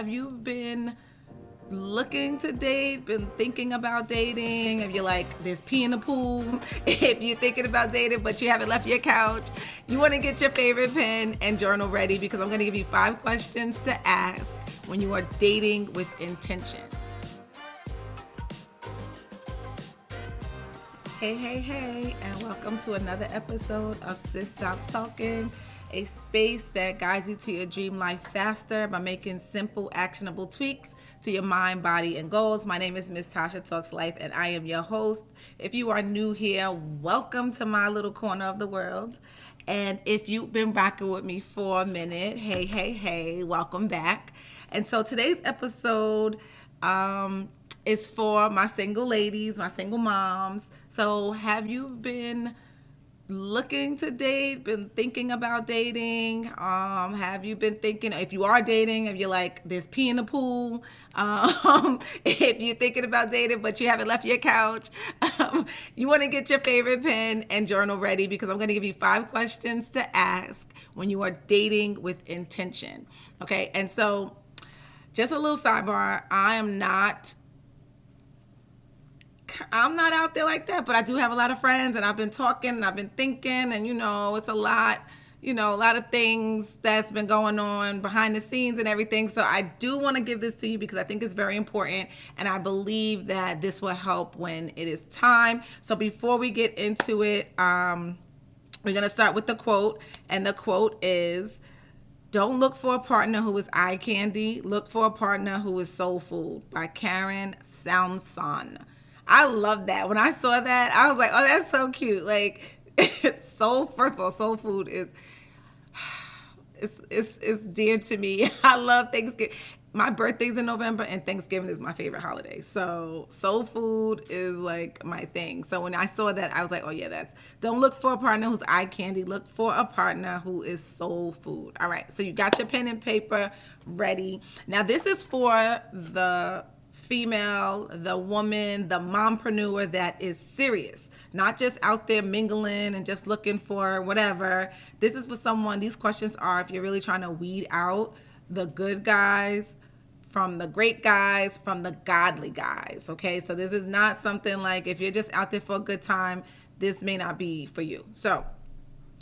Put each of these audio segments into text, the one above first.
Have you been looking to date, been thinking about dating? If you're like, there's pee in the pool, if you're thinking about dating but you haven't left your couch, you want to get your favorite pen and journal ready because I'm going to give you 5 questions to ask when you are dating with intention. Hey, and welcome to another episode of Sis Stop Sulkin, a space that guides you to your dream life faster by making simple, actionable tweaks to your mind, body, and goals. My name is Miss Tasha Talks Life, and I am your host. If you are new here, welcome to my little corner of the world. And if you've been rocking with me for a minute, hey, welcome back. And so today's episode, is for my single ladies, my single moms. So have you been looking to date, been thinking about dating? Have you been thinking, if you are dating, if you're like, there's pee in the pool, if you're thinking about dating but you haven't left your couch, you want to get your favorite pen and journal ready because I'm going to give you 5 questions to ask when you are dating with intention. Okay, and so just a little sidebar, I'm not out there like that, but I do have a lot of friends and I've been talking and I've been thinking and it's a lot, a lot of things that's been going on behind the scenes and everything. So I do want to give this to you because I think it's very important and I believe that this will help when it is time. So before we get into it, we're going to start with the quote, and the quote is, "Don't look for a partner who is eye candy. Look for a partner who is soul food," by Karen Samson. I love that. When I saw that, I was like, oh, that's so cute. Like, first of all, soul food is, it's dear to me. I love Thanksgiving. My birthday's in November and Thanksgiving is my favorite holiday. So soul food is like my thing. So when I saw that, I was like, oh yeah, don't look for a partner who's eye candy. Look for a partner who is soul food. All right. So you got your pen and paper ready. Now this is for the female, the woman, the mompreneur that is serious, not just out there mingling and just looking for whatever. This is for someone, these questions are if you're really trying to weed out the good guys from the great guys, from the godly guys, okay? So this is not something like if you're just out there for a good time, this may not be for you. So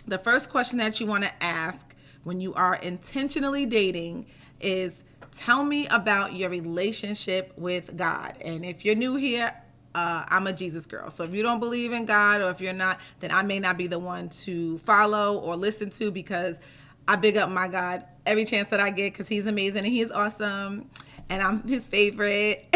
the first question that you want to ask when you are intentionally dating is, tell me about your relationship with God. And if you're new here, I'm a Jesus girl. So if you don't believe in God, or if you're not, then I may not be the one to follow or listen to, because I big up my God every chance that I get because he's amazing and he's awesome and I'm his favorite.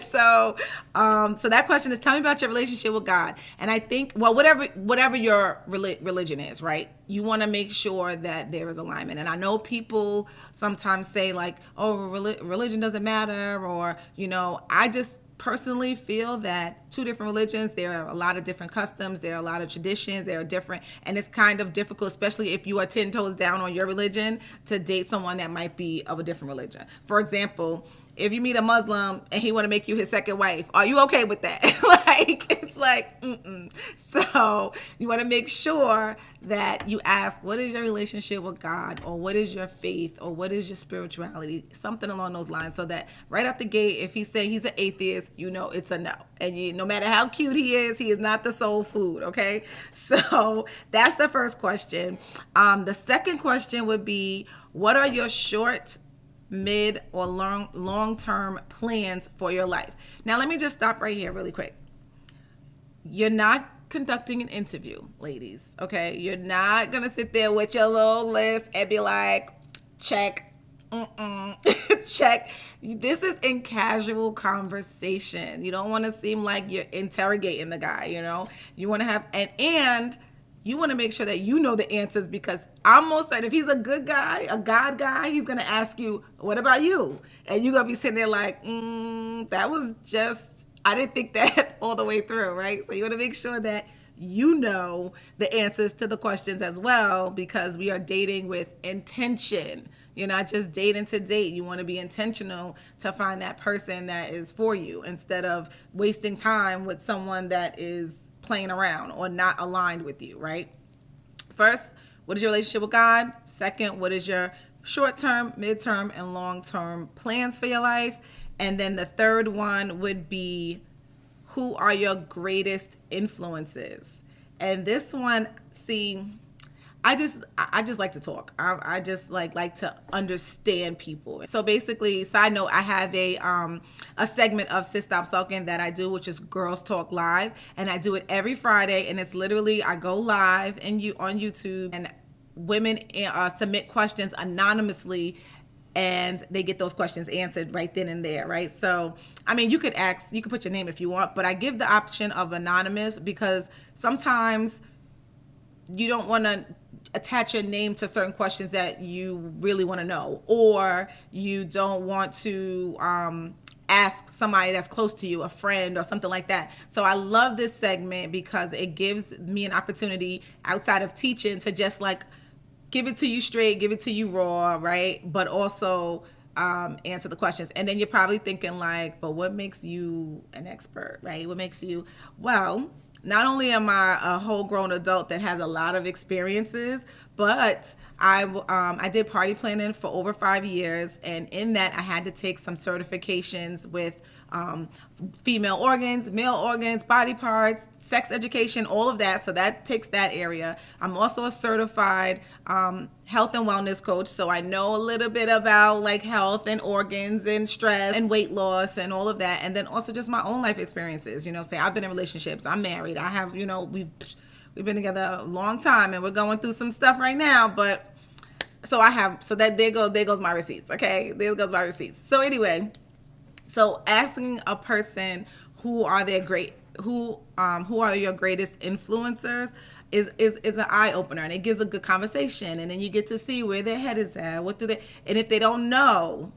So that question is, tell me about your relationship with God. And I think, well, whatever your religion is, right? You want to make sure that there is alignment. And I know people sometimes say like, oh, religion doesn't matter, or, I just personally feel that two different religions, there are a lot of different customs, there are a lot of traditions, there are different, and it's kind of difficult, especially if you are 10 toes down on your religion, to date someone that might be of a different religion. For example, if you meet a Muslim and he want to make you his second wife, are you okay with that? It's like, So you want to make sure that you ask, what is your relationship with God, or what is your faith, or what is your spirituality, something along those lines, so that right out the gate, if he say he's an atheist, it's a no. And no matter how cute he is not the soul food, okay? So that's the first question. The second question would be, what are your short, mid, or long-term plans for your life? Now, let me just stop right here really quick. You're not conducting an interview, ladies, okay? You're not going to sit there with your little list and be like, check, check. This is in casual conversation. You don't want to seem like you're interrogating the guy, You want to have, and you want to make sure that you know the answers, because I'm most certain if he's a good guy, a God guy, he's going to ask you, what about you? And you're going to be sitting there like, that was just, I didn't think that all the way through, right? So you want to make sure that you know the answers to the questions as well, because we are dating with intention. You're not just dating to date. You want to be intentional to find that person that is for you, instead of wasting time with someone that is playing around or not aligned with you, right? First, what is your relationship with God? Second, what is your short-term, mid-term, and long-term plans for your life. And then the third one would be, who are your greatest influences? And this one, see, I just like to talk. I just like to understand people. So basically, side note, I have a segment of Sis Stop Sulkin that I do, which is Girls Talk Live, and I do it every Friday. And it's literally, I go live on YouTube, and women submit questions anonymously, and they get those questions answered right then and there, right? So, I mean, you could put your name if you want, but I give the option of anonymous because sometimes you don't want to attach your name to certain questions that you really want to know, or you don't want to ask somebody that's close to you, a friend or something like that. So I love this segment because it gives me an opportunity outside of teaching to just like give it to you straight, give it to you raw, right? But also answer the questions. And then you're probably thinking like, but what makes you an expert, right? What makes you, well, not only am I a whole grown adult that has a lot of experiences, but I did party planning for over 5 years. And in that, I had to take some certifications with female organs, male organs, body parts, sex education, all of that. So that takes that area. I'm also a certified health and wellness coach. So I know a little bit about like health and organs and stress and weight loss and all of that. And then also just my own life experiences. You know, say I've been in relationships, I'm married, I have, you know, we've been together a long time and we're going through some stuff right now. But so there goes my receipts. Okay, there goes my receipts. So anyway. So asking a person who are your greatest influencers is an eye opener, and it gives a good conversation, and then you get to see where their head is at. And if they don't know,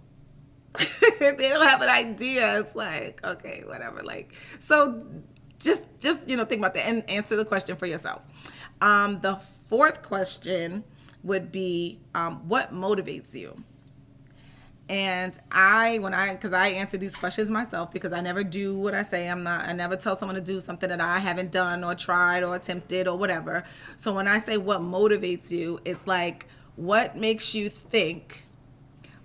if they don't have an idea, it's like, okay, whatever. Like, so just think about that and answer the question for yourself. The fourth question would be, what motivates you? And because I answer these questions myself, because I never do what I say. I never tell someone to do something that I haven't done or tried or attempted or whatever. So when I say what motivates you, it's like, what makes you think,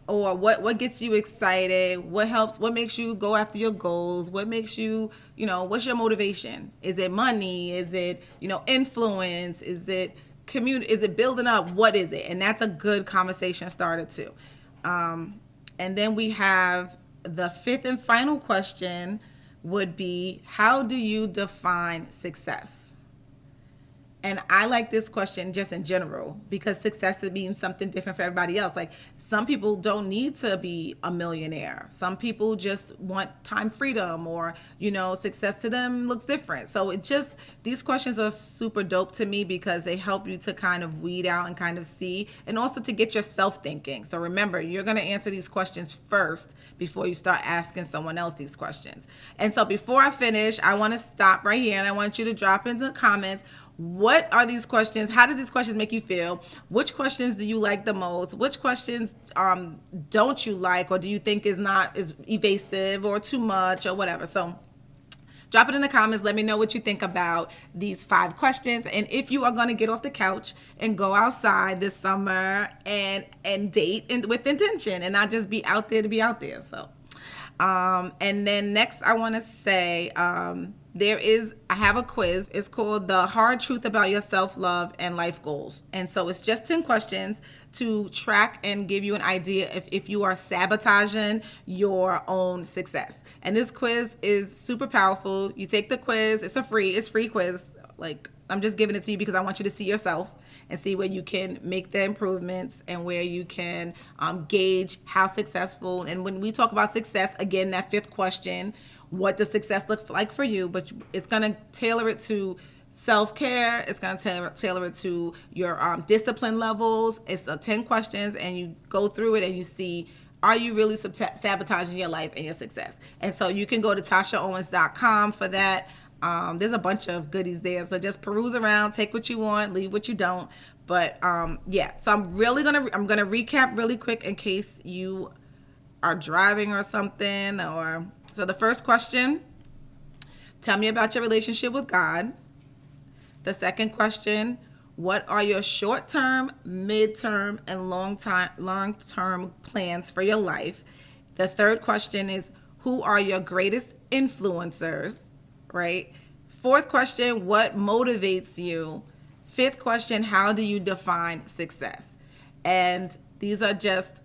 or what gets you excited? What makes you go after your goals? What makes you, what's your motivation? Is it money? Is it, influence? Is it community? Is it building up? What is it? And that's a good conversation starter too. And then we have the fifth and final question would be, how do you define success? And I like this question just in general, because success means something different for everybody else. Like, some people don't need to be a millionaire. Some people just want time freedom, or, success to them looks different. So these questions are super dope to me because they help you to kind of weed out and kind of see, and also to get yourself thinking. So remember, you're going to answer these questions first before you start asking someone else these questions. And so before I finish, I want to stop right here and I want you to drop in the comments, what are these questions? How does these questions make you feel? Which questions do you like the most? Which questions don't you like, or do you think is evasive or too much or whatever? So drop it in the comments. Let me know what you think about these 5 questions. And if you are going to get off the couch and go outside this summer and date with intention, and not just be out there to be out there. So, and then next I want to say, I have a quiz. It's called The Hard Truth About Your Self-Love and Life Goals. And so it's just 10 questions to track and give you an idea if you are sabotaging your own success. And this quiz is super powerful. You take the quiz. It's free quiz. Like, I'm just giving it to you because I want you to see yourself and see where you can make the improvements and where you can gauge how successful. And when we talk about success, again, that 5th question, what does success look like for you? But it's going to tailor it to self-care. It's going to tailor it to your discipline levels. It's 10 questions, and you go through it and you see, are you really sabotaging your life and your success? And so you can go to TASHAOwens.com for that. There's a bunch of goodies there. So just peruse around, take what you want, leave what you don't. But so I'm going to recap really quick in case you are driving or something. So the first question, tell me about your relationship with God. The second question, What are your short-term, mid-term, and long-term plans for your life? The third question is, who are your greatest influencers, right? Fourth question, what motivates you? Fifth question, how do you define success? And these are just,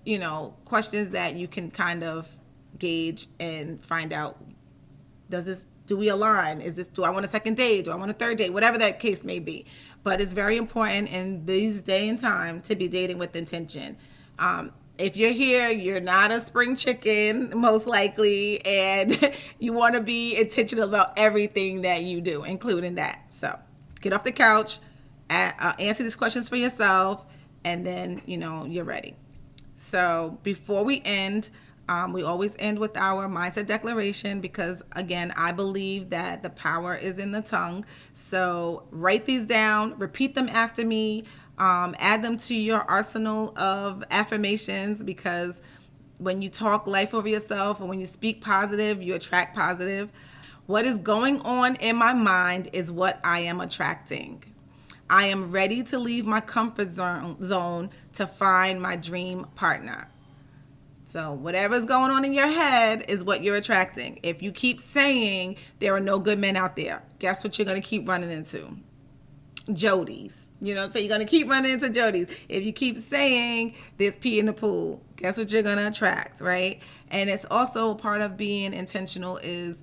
questions that you can kind of gauge and find out, do we align? Do I want a second date? Do I want a third date? Whatever that case may be. But it's very important in these day and time to be dating with intention. If you're here, you're not a spring chicken, most likely, and you want to be intentional about everything that you do, including that. So get off the couch, answer these questions for yourself, and then, you're ready. So before we end, we always end with our mindset declaration because, again, I believe that the power is in the tongue. So write these down, repeat them after me, add them to your arsenal of affirmations, because when you talk life over yourself and when you speak positive, you attract positive. What is going on in my mind is what I am attracting. I am ready to leave my comfort zone to find my dream partner. So whatever's going on in your head is what you're attracting. If you keep saying there are no good men out there, guess what you're going to keep running into? Jodies. So you're going to keep running into Jodies. If you keep saying there's pee in the pool, guess what you're going to attract, right? And it's also part of being intentional is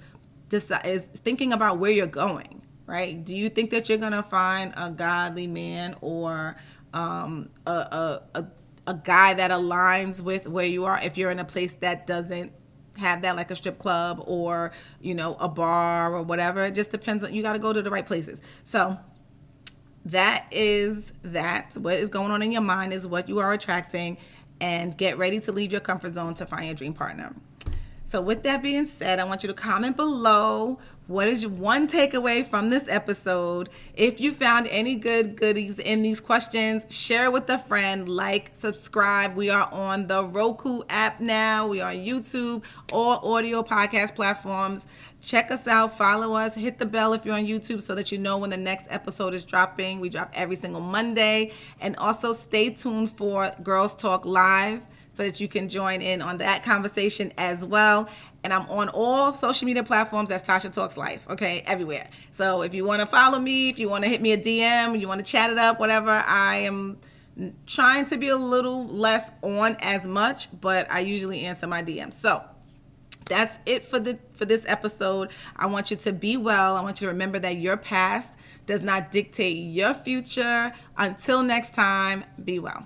thinking about where you're going, right? Do you think that you're going to find a godly man or a guy that aligns with where you are if you're in a place that doesn't have that, like a strip club or, a bar or whatever? It just depends on, you got to go to the right places. So that is that. What is going on in your mind is what you are attracting, and get ready to leave your comfort zone to find your dream partner. So with that being said, I want you to comment below, what is your one takeaway from this episode? If you found any good goodies in these questions, share with a friend, subscribe. We are on the Roku app now. We are on YouTube, all audio podcast platforms. Check us out, follow us, hit the bell if you're on YouTube so that you know when the next episode is dropping. We drop every single Monday. And also stay tuned for Girls Talk Live so that you can join in on that conversation as well. And I'm on all social media platforms as Tasha Talks Life, okay, everywhere. So if you want to follow me, if you want to hit me a DM, you want to chat it up, whatever, I am trying to be a little less on as much, but I usually answer my DMs. So that's it for this episode. I want you to be well. I want you to remember that your past does not dictate your future. Until next time, be well.